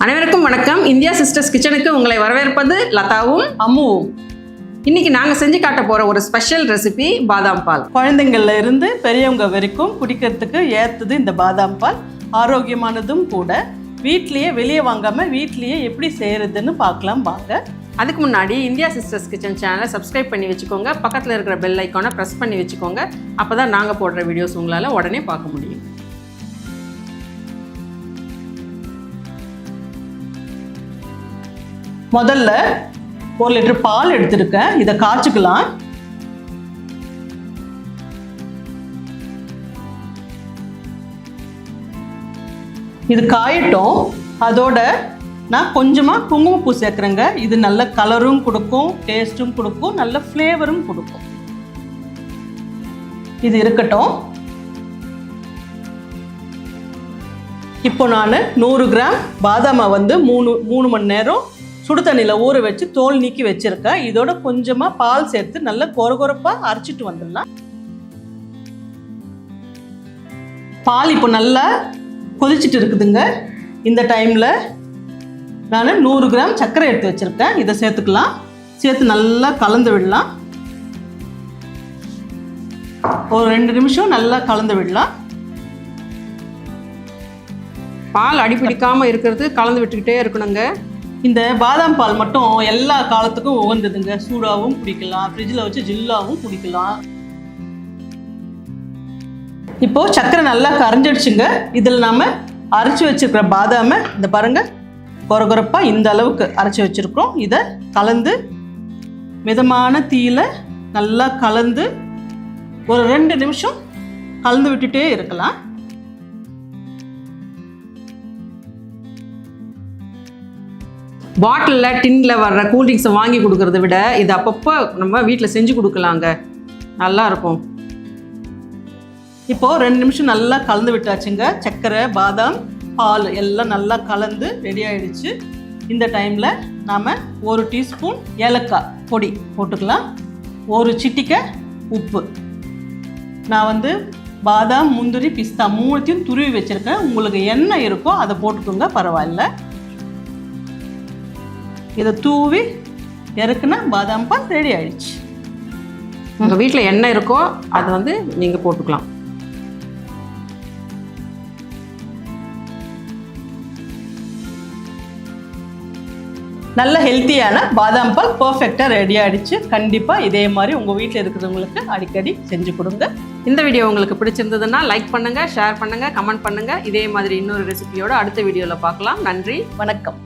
அனைவருக்கும் வணக்கம். India sisters கிச்சனுக்கு உங்களை வரவேற்பது லதாவும் அம்முவும். இன்னைக்கு நாங்கள் செஞ்சு காட்ட போகிற ஒரு ஸ்பெஷல் ரெசிபி பாதாம் பால். குழந்தைங்கள்ல இருந்து பெரியவங்க வரைக்கும் குடிக்கிறதுக்கு ஏற்றுது இந்த பாதாம் பால். ஆரோக்கியமானதும் கூட. வீட்லேயே வெளியே வாங்காமல் வீட்லேயே எப்படி செய்கிறதுன்னு பார்க்கலாம் வாங்க. அதுக்கு முன்னாடி இந்தியா சிஸ்டர்ஸ் கிச்சன் சேனலை சப்ஸ்கிரைப் பண்ணி வச்சுக்கோங்க. பக்கத்தில் இருக்கிற பெல் ஐக்கானை ப்ரெஸ் பண்ணி வச்சுக்கோங்க. அப்போ தான் நாங்கள் போடுற வீடியோஸ் உங்களால் உடனே பார்க்க முடியும். முதல்ல 1 லிட்டர் பால் எடுத்துருக்கேன். இதை காய்ச்சிக்கலாம். இது காயட்டும். அதோட நான் கொஞ்சமாக குங்குமப்பூ சேர்க்குறேங்க. இது நல்ல கலரும் கொடுக்கும், டேஸ்ட்டும் கொடுக்கும், நல்ல ஃப்ளேவரும் கொடுக்கும். இது இருக்கட்டும். இப்போ நான் 100 கிராம் பாதாமை வந்து 3 மணி நேரம் சுடு தண்ணியில் ஊற வச்சு தோல் நீக்கி வச்சிருக்கேன். இதோட கொஞ்சமாக பால் சேர்த்து நல்லா கொரகொரப்பாக அரைச்சிட்டு வந்துடலாம். பால் இப்போ நல்லா கொதிச்சுட்டு இருக்குதுங்க. இந்த டைமில் நான் 100 கிராம் சர்க்கரை எடுத்து வச்சுருக்கேன். இதை சேர்த்துக்கலாம். சேர்த்து நல்லா கலந்து விடலாம். ஒரு 2 நிமிஷம் நல்லா கலந்து விடலாம். பால் அடிப்பிடிக்காமல் இருக்கிறது கலந்து விட்டுக்கிட்டே இருக்கணுங்க. இந்த பாதாம் பால் மட்டும் எல்லா காலத்துக்கும் உகந்ததுங்க. சூடாகவும் குடிக்கலாம், ஃப்ரிட்ஜில் வச்சு ஜில்லாகவும் குடிக்கலாம். இப்போ சர்க்கரை நல்லா கரைஞ்சிடுச்சுங்க. இதில் நாம் அரைச்சி வச்சுருக்கிற பாதாமை இந்த பாருங்க, கொரகொரப்பாக இந்த அளவுக்கு அரைச்சி வச்சுருக்கோம். இதை கலந்து மிதமான தீயில நல்லா கலந்து ஒரு 2 நிமிஷம் கலந்து விட்டுட்டே இருக்கலாம். பாட்டிலில் டின்னில் வர்ற கூல்ட்ரிங்க்ஸை வாங்கி கொடுக்கறத விட இது அப்பப்போ நம்ம வீட்டில் செஞ்சு கொடுக்கலாங்க. நல்லாயிருக்கும். இப்போது 2 நிமிஷம் நல்லா கலந்து விட்டாச்சுங்க. சர்க்கரை, பாதாம், பால் எல்லாம் நல்லா கலந்து ரெடி ஆகிடுச்சு. இந்த டைமில் நாம் 1 டீஸ்பூன் ஏலக்காய் பொடி போட்டுக்கலாம். 1 சிட்டிக்கை உப்பு. நான் வந்து பாதாம், முந்திரி, பிஸ்தா 3த்தையும் துருவி வச்சுருக்கேன். உங்களுக்கு என்ன இருக்கோ அதை போட்டுக்கோங்க, பரவாயில்ல. இதை தூவி இறக்குனா பாதாம் பால் ரெடி ஆயிடுச்சு. உங்கள் வீட்டில் என்ன இருக்கோ அதை வந்து நீங்கள் போட்டுக்கலாம். நல்ல ஹெல்த்தியான பாதாம் பால் பர்ஃபெக்டாக ரெடி ஆகிடுச்சு. கண்டிப்பாக இதே மாதிரி உங்கள் வீட்டில் இருக்கிறவங்களுக்கு அடிக்கடி செஞ்சு கொடுங்க. இந்த வீடியோ உங்களுக்கு பிடிச்சிருந்ததுன்னா லைக் பண்ணுங்கள், ஷேர் பண்ணுங்கள், கமெண்ட் பண்ணுங்கள். இதே மாதிரி இன்னொரு ரெசிபியோட அடுத்த வீடியோவில் பார்க்கலாம். நன்றி, வணக்கம்.